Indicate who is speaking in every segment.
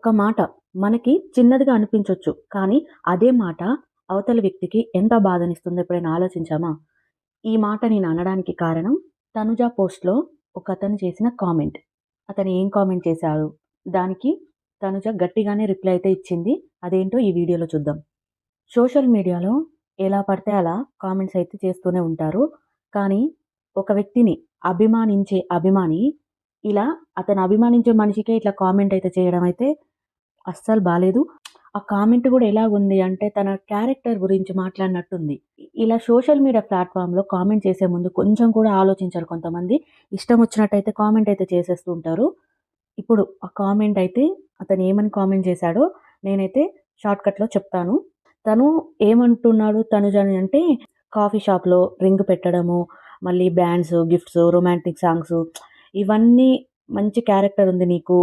Speaker 1: ఒక్క మాట మనకి చిన్నదిగా అనిపించొచ్చు. కానీ అదే మాట అవతల వ్యక్తికి ఎంత బాధనిస్తుందో ఎప్పుడైనా ఆలోచించామా? ఈ మాట నేను అనడానికి కారణం తనుజ పోస్ట్‌లో ఒకతను చేసిన కామెంట్. అతను ఏం కామెంట్ చేశాడు? దానికి తనుజ గట్టిగానే రిప్లై అయితే ఇచ్చింది. అదేంటో ఈ వీడియోలో చూద్దాం. సోషల్ మీడియాలో ఎలా పడితే అలా కామెంట్స్ అయితే చేస్తూనే ఉంటారు. కానీ ఒక వ్యక్తిని అభిమానించే అభిమాని ఇలా అతను అభిమానించే మనిషికే ఇట్లా కామెంట్ అయితే చేయడం అయితే అస్సలు బాలేదు. ఆ కామెంట్ గూడా ఎలాగుంది అంటే తన క్యారెక్టర్ గురించి మాట్లాడినట్టుంది. ఇలా సోషల్ మీడియా ప్లాట్‌ఫార్మ్‌లో కామెంట్ చేసే ముందు కొంచెం కూడా ఆలోచించరు కొంతమంది. ఇష్టం వచ్చినట్టయితే కామెంట్ అయితే చేసేస్తూ ఉంటారు. ఇప్పుడు ఆ కామెంట్ అయితే అతను ఏమని కామెంట్ చేశాడో నేనైతే షార్ట్‌కట్‌లో చెప్తాను. తను ఏమంటున్నాడు తనుజని అంటే కాఫీ షాప్‌లో రింగ్ పెట్టడము, మళ్ళీ బ్యాండ్స్, గిఫ్ట్స్, రొమాంటిక్ సాంగ్స్ ఇవన్నీ మంచి క్యారెక్టర్ ఉంది నీకు.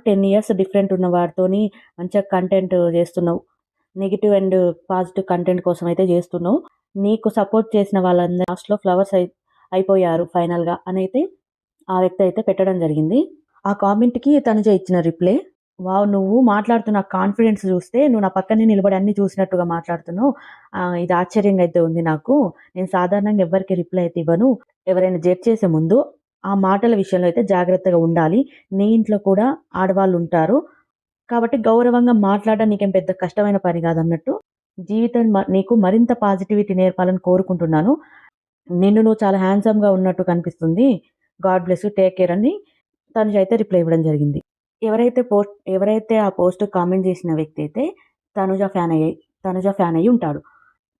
Speaker 1: 10 ఇయర్స్ డిఫరెంట్ ఉన్న వాడితోని మంచిగా కంటెంట్ చేస్తున్నావు. నెగెటివ్ అండ్ పాజిటివ్ కంటెంట్ కోసం అయితే చేస్తున్నావు. నీకు సపోర్ట్ చేసిన వాళ్ళందరూ లాస్ట్‌లో ఫ్లవర్స్ అయిపోయారు ఫైనల్‌గా అనైతే ఆ వ్యక్తి అయితే పెట్టడం జరిగింది. ఆ కామెంట్‌కి తనుజ ఇచ్చిన రిప్లై, వావ్! నువ్వు మాట్లాడుతున్న కాన్ఫిడెన్స్ చూస్తే నువ్వు నా పక్కనే నిలబడి అన్నీ చూసినట్టుగా మాట్లాడుతున్నావు. ఇది ఆశ్చర్యంగా అయితే ఉంది నాకు. నేను సాధారణంగా ఎవ్వరికీ రిప్లై అయితే ఇవ్వను. ఎవరైనా జడ్జ్ చేసే ముందు ఆ మాటల విషయంలో అయితే జాగ్రత్తగా ఉండాలి. నీ ఇంట్లో కూడా ఆడవాళ్ళుంటారు. కాబట్టి గౌరవంగా మాట్లాడడం నీకేం పెద్ద కష్టమైన పని కాదన్నట్టు. జీవితం నీకు మరింత పాజిటివిటీ నేర్పాలని కోరుకుంటున్నాను. నిన్ను నువ్వు చాలా హ్యాండ్సమ్‌గా ఉన్నట్టు కనిపిస్తుంది. God bless you. Take care అని తనుజ అయితే రిప్లై ఇవ్వడం జరిగింది. ఎవరైతే ఆ పోస్ట్ కామెంట్ చేసిన వ్యక్తి అయితే తనుజ ఫ్యాన్ అయ్యి ఉంటాడు.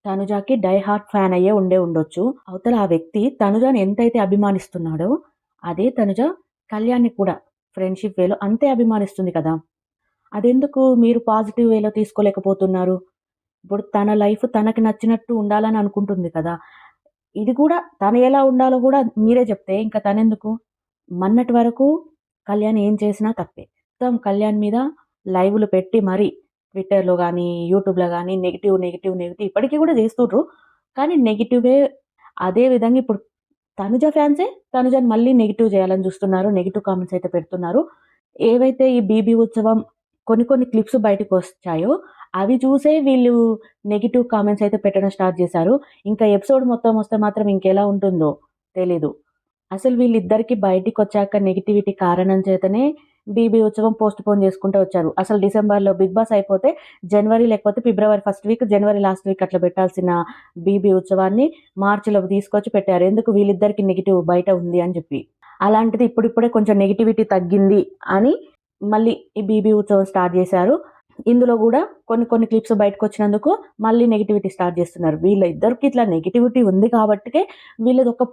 Speaker 1: తనుజకి డై హార్ట్ ఫ్యాన్ అయ్యే ఉండొచ్చు. అవతల ఆ వ్యక్తి తనుజని ఎంతైతే అభిమానిస్తున్నాడో, అదే తనుజ కళ్యాణ్‌ని కూడా ఫ్రెండ్‌షిప్ వేలో అంతే అభిమానిస్తుంది కదా! అదెందుకు మీరు పాజిటివ్ వేలో తీసుకోలేకపోతున్నారు? ఇప్పుడు తన లైఫ్ తనకి నచ్చినట్టు ఉండాలని అనుకుంటుంది కదా! ఇది కూడా తను ఎలా ఉండాలో గూడా మీరే చెప్తే ఇంక తనెందుకు? మొన్నటి వరకు కళ్యాణ్ ఏం చేసినా తప్పే. మొత్తం కళ్యాణ్ మీద లైవ్‌లు పెట్టి మరీ ట్విట్టర్‌లో గానీ, యూట్యూబ్‌లో గానీ నెగెటివ్ ఇప్పటికి గూడా చేస్తుర్రు. కానీ నెగెటివే అదే విధంగా ఇప్పుడు తనుజ ఫ్యాన్సే తనుజని మళ్ళీ నెగెటివ్ చేయాలని చూస్తున్నారు. నెగెటివ్ కామెంట్స్ అయితే పెడుతున్నారు. ఏవైతే ఈ బీబీ ఉత్సవం కొన్ని క్లిప్స్ బయటకొచ్చాయో అవి చూసే వీళ్ళు నెగెటివ్ కామెంట్స్ అయితే పెట్టడం స్టార్ట్ చేశారు. ఇంకా ఎపిసోడ్ మొత్తం వస్తే మాత్రం ఇంకెలా ఉంటుందో తెలీదు. అసలు వీళ్ళిద్దరికీ బయటికొచ్చాక నెగటివిటీ కారణం చేతనే బీబీ ఉత్సవం పోస్ట్‌పోన్ చేసుకుంటూ వచ్చారు. అసలు డిసెంబర్‌లో బిగ్ బాస్ అయిపోతే జనవరి లేకపోతే ఫిబ్రవరి ఫస్ట్ వీక్, జనవరి లాస్ట్ వీక్ అట్లా పెట్టాల్సిన బీబీ ఉత్సవాన్ని మార్చిలో తీసుకొచ్చి పెట్టారు. ఎందుకు వీళ్ళిద్దరికీ నెగెటివ్ బయట ఉంది అని చెప్పి. అలాంటిది ఇప్పుడిప్పుడే కొంచెం నెగటివిటీ తగ్గింది అని మళ్ళీ ఈ బీబీ ఉత్సవం స్టార్ట్ చేశారు. ఇందులో గూడా కొన్ని క్లిప్స్ బయటకొచ్చినందుకు మళ్ళీ నెగటివిటీ స్టార్ట్ చేస్తున్నారు. వీళ్ళిద్దరికి ఇట్లా నెగటివిటీ ఉంది కాబట్టికే వీళ్ళదొక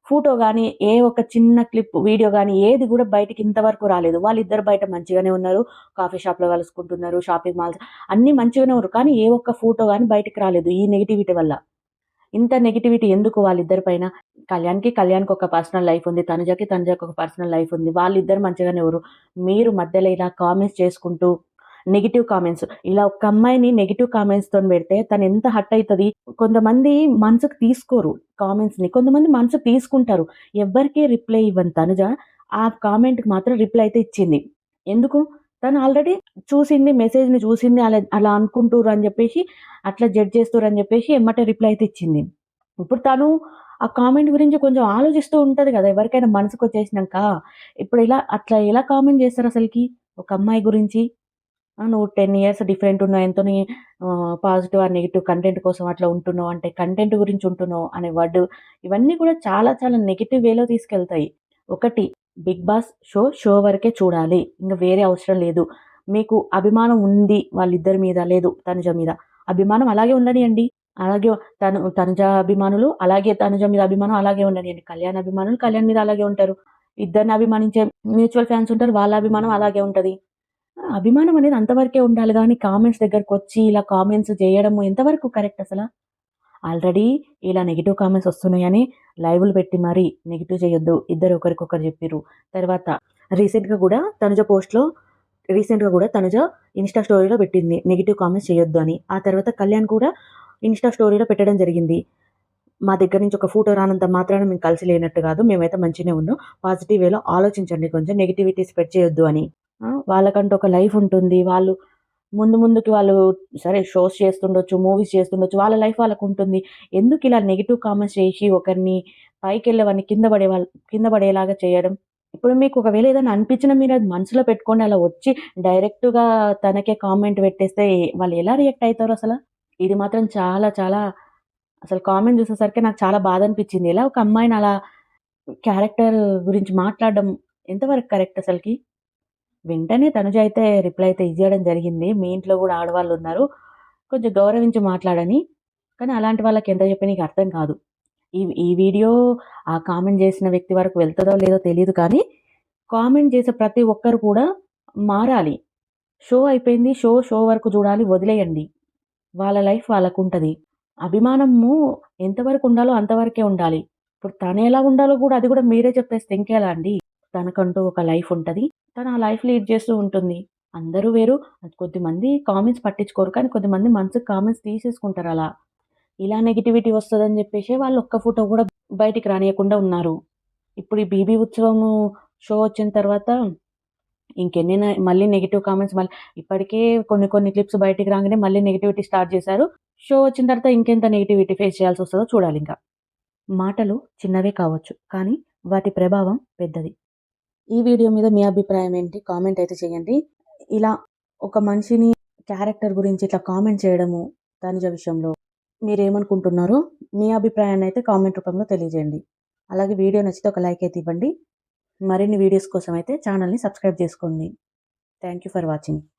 Speaker 1: ఫోటో గానీ, ఏ ఒక చిన్న క్లిప్, వీడియో గానీ ఏది గూడా బయటికి ఇంతవరకు రాలేదు. వాళ్ళిద్దరు బయట మంచిగానే ఉన్నారు. కాఫీ షాప్‌లో కలుసుకుంటున్నారు. షాపింగ్ మాల్స్ అన్నీ మంచిగానే ఉన్నారు. కానీ ఏ ఒక్క ఫోటో గానీ బయటికి రాలేదు ఈ నెగటివిటీ వల్ల. ఇంత నెగటివిటీ ఎందుకు వాళ్ళిద్దరి పైన? కళ్యాణ్‌కి ఒక పర్సనల్ లైఫ్ ఉంది. తనుజకి ఒక పర్సనల్ లైఫ్ ఉంది. వాళ్ళిద్దరు మంచిగానే ఉర్రు. మీరు మధ్యలో ఇలా కామెంట్స్ చేసుకుంటూ నెగెటివ్ కామెంట్స్ ఇలా ఒక అమ్మాయిని నెగెటివ్ కామెంట్స్‌తోని పెడితే తనెంత హర్ట్ అయితది. కొంతమంది మనసుకు తీసుకోరు కామెంట్స్‌ని. కొంతమంది మనసుకు తీసుకుంటారు. ఎవ్వరికీ రిప్లై ఇవ్వని తనుజ ఆ కామెంట్‌కి మాత్రం రిప్లై అయితే ఇచ్చింది. ఎందుకు? తను ఆల్రెడీ చూసింది, మెసేజ్‌ని చూసింది. అలా అనుకుంటుర్రు అని చెప్పేసి, అట్లా జడ్జ్ చేస్తుర్రు అని చెప్పేసి ఎమ్మటే రిప్లై అయితే ఇచ్చింది. ఇప్పుడు తను ఆ కామెంట్ గురించి కొంచెం ఆలోచిస్తూ ఉంటది గదా! ఎవరికైనా మనసుకొచ్చేసినంక. ఇప్పుడు అట్లా ఎలా కామెంట్ చేస్తారసలకి ఒక అమ్మాయి గురించి? నువ్వు 10 ఇయర్స్ డిఫరెంట్ ఉన్న ఆయనతోని పాజిటివ్ ఆర్ నెగెటివ్ కంటెంట్ కోసం అట్లా ఉంటున్నావు అంటే, కంటెంట్ గురించి ఉంటున్నావు అనే వర్డ్ ఇవన్నీ కూడా చాలా చాలా నెగెటివ్ వేలో తీసుకెళ్తాయి. ఒకటి బిగ్ బాస్ షో వరకే చూడాలి. ఇంక వేరే అవసరం లేదు. మీకు అభిమానం ఉంది వాళ్ళిద్దరి మీద, లేదు తనుజ మీద. అభిమానం అలాగే ఉండనియండి. అలాగే తనుజ అభిమానులు అలాగే తనుజ మీద అభిమానం అలాగే ఉండనియండి. కళ్యాణ్ అభిమానులు కళ్యాణ్ మీద అలాగే ఉంటారు. ఇద్దరిని అభిమానించే మ్యూచువల్ ఫ్యాన్స్ ఉంటారు. వాళ్ళ అభిమానం అలాగే ఉంటది. అభిమానం అనేది అంతవరకే ఉండాలి గానీ, కామెంట్స్ దగ్గరకొచ్చి ఇలా కామెంట్స్ జేయడము ఎంతవరకు కరెక్ట్ అసల? ఆల్రెడీ ఇలా నెగెటివ్ కామెంట్స్ వస్తున్నాయని లైవ్‌లు పెట్టి మరీ నెగెటివ్ చేయొద్దు. ఇద్దరు ఒకరికొకరు జెప్పిర్రు. తర్వాత రీసెంట్‌గా గూడా తనుజ ఇన్‌స్టా స్టోరీలో పెట్టింది. నెగెటివ్ కామెంట్స్ చేయొద్దు అని. ఆ తర్వాత కళ్యాణ్ కూడా ఇన్‌స్టా స్టోరీలో పెట్టడం జరిగింది. మా దగ్గర నుంచి ఒక ఫోటో రానంత మాత్రాన మేము కలిసి లేనట్టు గాదు. మేమైతే మంచిగనే ఉన్నాం. పాజిటివ్ వేలో ఆలోచించండి కొంచెం నెగటివిటీ స్ప్రెడ్ చేయొద్దు అని. వాళ్ళకంటూ ఒక లైఫ్ ఉంటుంది. వాళ్ళు ముందుకి వాళ్ళు సరే షోస్ చేస్తుండొచ్చు, మూవీస్ చేస్తుండొచ్చు. వాళ్ళ లైఫ్ వాళ్ళకుంటుంది. ఎందుకిలా నెగెటివ్ కామెంట్స్ చేసి ఒకరిని పైకెళ్ళేవాడిని కింద పడేలాగా చేయడం? ఇప్పుడు మీకు ఒకవేళ ఏదైనా అనిపించినా మీరది మనసులో పెట్టుకొని అలా వచ్చి డైరెక్ట్‌గా తనకే కామెంట్ పెట్టేస్తే వాళ్ళు ఎలా రియాక్ట్ అయితారు అసల? ఇది మాత్రం చాలా చాలా అసలు కామెంట్ చూసేసరికి నాకు చాలా బాధనిపించింది. ఎలా ఒక అమ్మాయిని అలా క్యారెక్టర్ గురించి మాట్లాడడం ఎంతవరకు కరెక్ట్ అసలకి? వెంటనే తనుజ అయితే రిప్లై అయితే ఇచ్చేయడం జరిగింది. మీ ఇంట్లో గూడా ఆడవాళ్ళున్నారు. కొంచెం గౌరవించి మాట్లాడని. కానీ అలాంటి వాళ్ళకి ఎంత చెప్పినా నీకు అర్థం కాదు. ఈ ఈ వీడియో ఆ కామెంట్ చేసిన వ్యక్తి వరకు వెళ్తదో లేదో తెలీదు కానీ, కామెంట్ చేసే ప్రతి ఒక్కరు కూడా మారాలి. షో అయిపోయింది. షో వరకు చూడాలి. వదిలేయండి. వాళ్ళ లైఫ్ వాళ్ళకుంటది. అభిమానము ఎంతవరకు ఉండాలో అంతవరకే ఉండాలి. ఇప్పుడు తనెలా ఉండాలో గూడా అది గూడా మీరే చెప్పేస్తే ఇంకెలా అండి? తనకంటూ ఒక లైఫ్ ఉంటది. తను ఆ లైఫ్ లీడ్ చేస్తూ ఉంటుంది. అందరూ వేరు. కొద్దిమంది కామెంట్స్ పట్టించుకోరు. కానీ కొద్దిమంది మనసుకి కామెంట్స్ తీసేసుకుంటారలా. ఇలా నెగటివిటీ వస్తదని జెప్పేసే వాళ్ళు ఒక్క ఫోటో గూడా బయటికి రానీయకుండా ఉన్నారు. ఇప్పుడు ఈ 'బీబీ ఉత్సవము' షో వచ్చిన తర్వాత మళ్ళీ నెగెటివ్ కామెంట్స్ ఇప్పటికే కొన్ని క్లిప్స్ బయటికి రాంగానే మళ్ళీ నెగటివిటీ స్టార్ట్ చేశారు. షో వచ్చిన తర్వాత ఇంకెంత నెగటివిటీ ఫేస్ చేయాల్సొస్తదో చూడాలింక. మాటలు చిన్నవే కావచ్చు. కానీ వాటి ప్రభావం పెద్దది. ఈ వీడియో మీద మీ అభిప్రాయం ఏంటి? కామెంట్ అయితే చేయండి. ఇలా ఒక మనిషిని క్యారెక్టర్ గురించి ఇట్లా కామెంట్ చేయడము తనుజ విషయంలో మీరేమనుకుంటున్నారో మీ అభిప్రాయాన్నయితే కామెంట్ రూపంలో తెలియజేయండి. అలాగే వీడియో నచ్చితే ఒక లైక్ అయితే ఇవ్వండి. మరిన్ని వీడియోస్ కోసం అయితే ఛానల్‌ని సబ్స్క్రైబ్ చేసుకోండి. Thank you for watching.